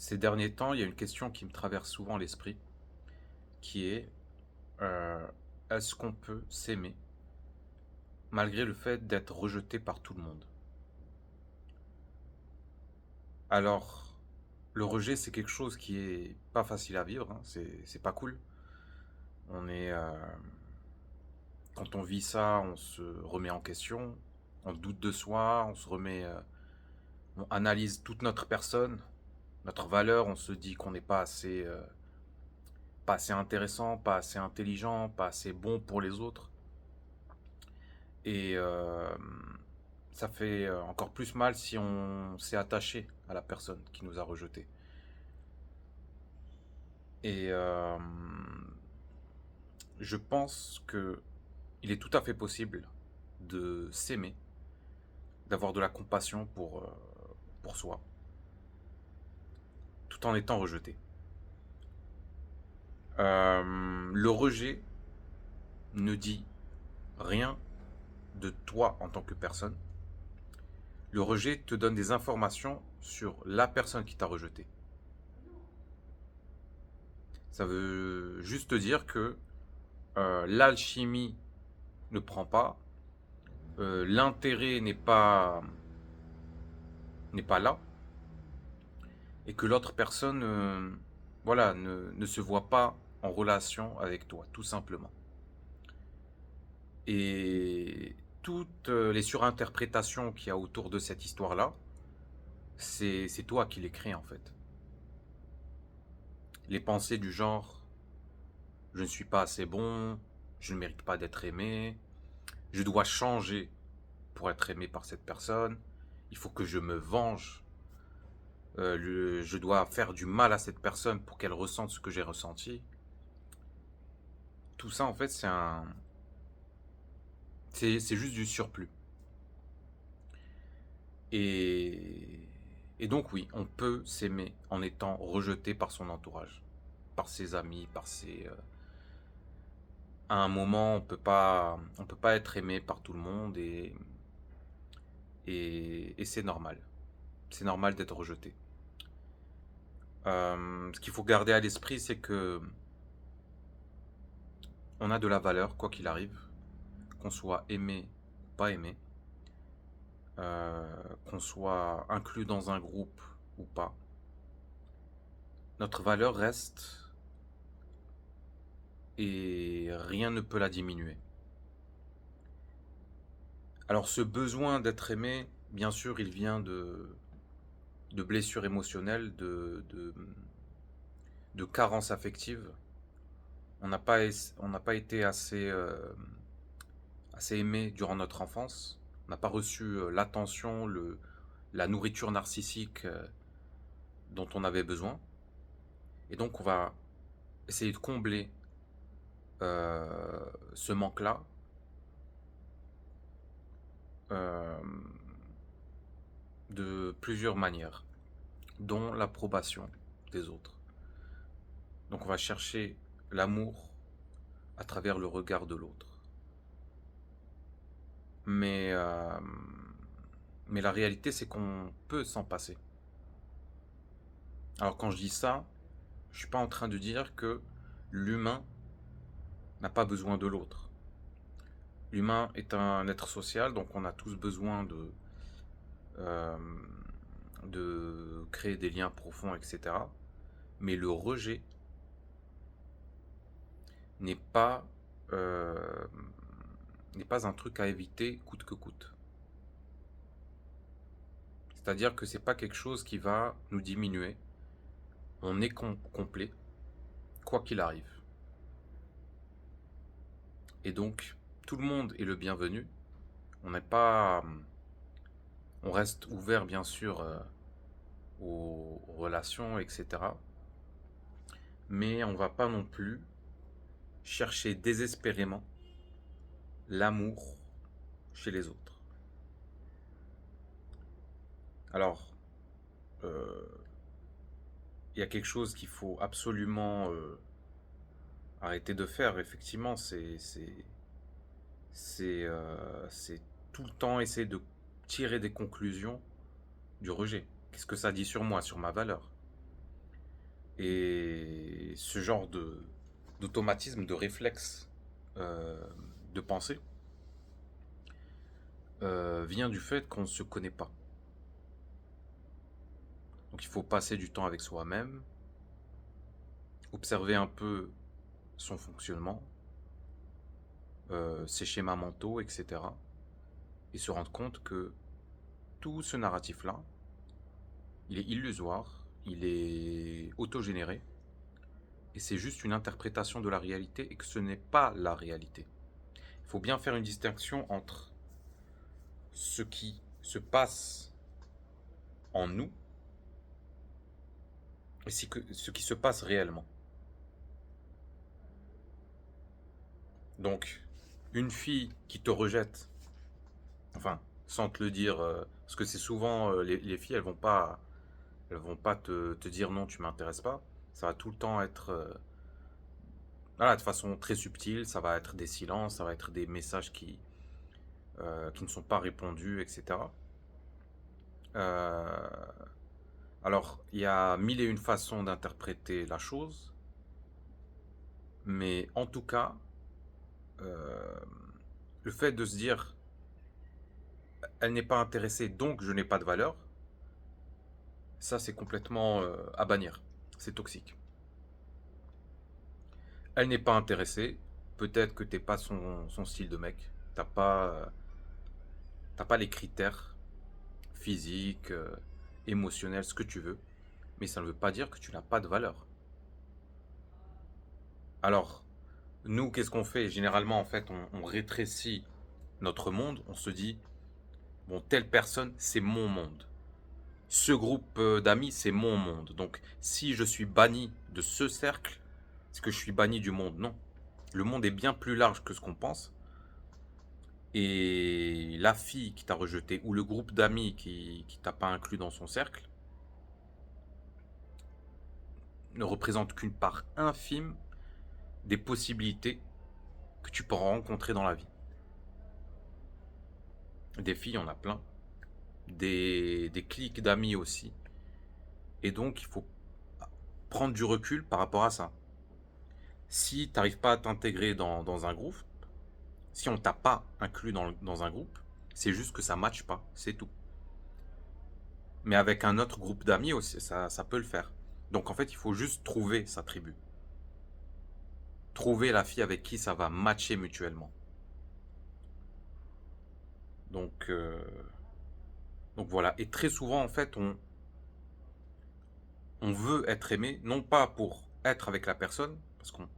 Ces derniers temps, il y a une question qui me traverse souvent l'esprit, qui est euh, est-ce qu'on peut s'aimer malgré le fait d'être rejeté par tout le monde? Alors, le rejet, c'est quelque chose qui est pas facile à vivre, hein, c'est pas cool. On est, quand on vit ça, on se remet en question, on doute de soi, on se remet, on analyse toute notre personne, notre valeur, on se dit qu'on n'est pas assez intéressant, pas assez intelligent, pas assez bon pour les autres. Et ça fait encore plus mal si on s'est attaché à la personne qui nous a rejetés. Et je pense que il est tout à fait possible de s'aimer, d'avoir de la compassion pour soi, tout en étant rejeté. Le rejet ne dit rien de toi en tant que personne. Le rejet te donne des informations sur la personne qui t'a rejeté. Ça veut juste dire que l'alchimie ne prend pas, l'intérêt n'est pas là, et que l'autre personne voilà, ne se voit pas en relation avec toi, tout simplement. Et toutes les surinterprétations qu'il y a autour de cette histoire-là, c'est toi qui les crées en fait. Les pensées du genre je ne suis pas assez bon, je ne mérite pas d'être aimé, je dois changer pour être aimé par cette personne, il faut que je me venge, je dois faire du mal à cette personne pour qu'elle ressente ce que j'ai ressenti. Tout ça, en fait, c'est juste du surplus. Et, et donc, oui, on peut s'aimer en étant rejeté par son entourage, par ses amis, à un moment, on peut pas être aimé par tout le monde et c'est normal. C'est normal d'être rejeté. Ce qu'il faut garder à l'esprit, c'est que on a de la valeur, quoi qu'il arrive, qu'on soit aimé ou pas aimé, qu'on soit inclus dans un groupe ou pas. Notre valeur reste et rien ne peut la diminuer. Alors ce besoin d'être aimé, bien sûr, il vient de blessures émotionnelles, de carences affectives. On n'a pas été assez aimé durant notre enfance. On n'a pas reçu l'attention, la nourriture narcissique dont on avait besoin. Et donc on va essayer de combler ce manque-là euh, de plusieurs manières, dont l'approbation des autres. Donc on va chercher l'amour à travers le regard de l'autre. Mais, euh, mais la réalité, c'est qu'on peut s'en passer. Alors quand je dis ça, je ne suis pas en train de dire que l'humain n'a pas besoin de l'autre. L'humain est un être social, donc on a tous besoin euh, de créer des liens profonds, etc. Mais le rejet n'est pas, euh, n'est pas un truc à éviter coûte que coûte. C'est-à-dire que c'est pas quelque chose qui va nous diminuer. On est complet, quoi qu'il arrive. Et donc, tout le monde est le bienvenu. On n'est pas, on reste ouvert bien sûr aux relations, etc. Mais on va pas non plus chercher désespérément l'amour chez les autres. Alors, euh, il y a quelque chose qu'il faut absolument arrêter de faire, effectivement, c'est tout le temps essayer de tirer des conclusions du rejet. Qu'est-ce que ça dit sur moi, sur ma valeur? Et ce genre d'automatisme, de réflexe euh, de pensée vient du fait qu'on ne se connaît pas. Donc il faut passer du temps avec soi-même, observer un peu son fonctionnement, ses schémas mentaux, etc. Et se rendre compte que tout ce narratif-là, il est illusoire, il est autogénéré, et c'est juste une interprétation de la réalité et que ce n'est pas la réalité. Il faut bien faire une distinction entre ce qui se passe en nous et ce qui se passe réellement. Donc, une fille qui te rejette, enfin, sans te le dire, parce que c'est souvent les filles, elles vont pas te dire non, tu m'intéresses pas. Ça va tout le temps être, voilà, de façon très subtile. Ça va être des silences, ça va être des messages qui ne sont pas répondus, etc. Euh, alors, il y a mille et une façons d'interpréter la chose, mais en tout cas, euh, le fait de se dire, elle n'est pas intéressée, donc je n'ai pas de valeur, ça c'est complètement à bannir. C'est toxique. Elle n'est pas intéressée, peut-être que t'es pas son style de mec, t'as pas les critères physiques, émotionnels, ce que tu veux, mais ça ne veut pas dire que tu n'as pas de valeur. Alors, nous, qu'est-ce qu'on fait? Généralement, en fait, on rétrécit notre monde, on se dit, bon, telle personne, c'est mon monde. Ce groupe d'amis, c'est mon monde. Donc, si je suis banni de ce cercle, est-ce que je suis banni du monde? Non. Le monde est bien plus large que ce qu'on pense. Et la fille qui t'a rejeté ou le groupe d'amis qui t'a pas inclus dans son cercle ne représente qu'une part infime des possibilités que tu pourras rencontrer dans la vie. Des filles, on a plein. Des clics d'amis aussi. Et donc, il faut prendre du recul par rapport à ça. Si tu n'arrives pas à t'intégrer dans un groupe, si on t'a pas inclus dans un groupe, c'est juste que ça ne matche pas, c'est tout. Mais avec un autre groupe d'amis aussi, ça peut le faire. Donc en fait, il faut juste trouver sa tribu. Trouver la fille avec qui ça va matcher mutuellement. Donc, euh, donc voilà. Et très souvent, en fait, on veut être aimé, non pas pour être avec la personne, parce qu'on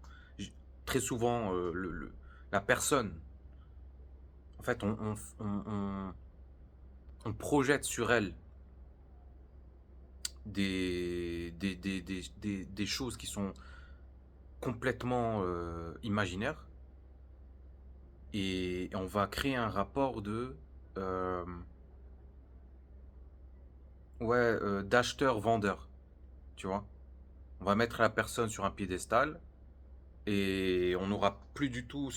très souvent, la personne, en fait, on projette sur elle des choses qui sont complètement imaginaires et on va créer un rapport euh, d'acheteur-vendeur, tu vois. On va mettre la personne sur un piédestal et on n'aura plus du tout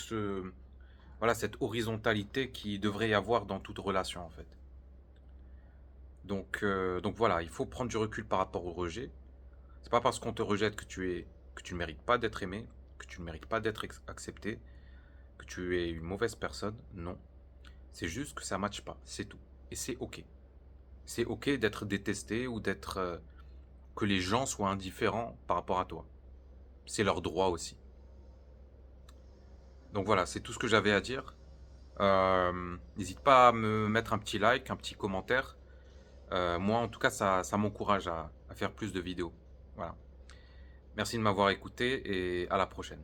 voilà, cette horizontalité qui devrait y avoir dans toute relation en fait. Donc voilà, il faut prendre du recul par rapport au rejet. C'est pas parce qu'on te rejette que tu ne mérites pas d'être aimé, que tu ne mérites pas d'être accepté, que tu es une mauvaise personne. Non, c'est juste que ça matche pas, c'est tout. Et c'est ok. C'est ok d'être détesté ou d'être que les gens soient indifférents par rapport à toi. C'est leur droit aussi. Donc voilà, c'est tout ce que j'avais à dire. N'hésite pas à me mettre un petit like, un petit commentaire. Moi, en tout cas, ça m'encourage à faire plus de vidéos. Voilà. Merci de m'avoir écouté et à la prochaine.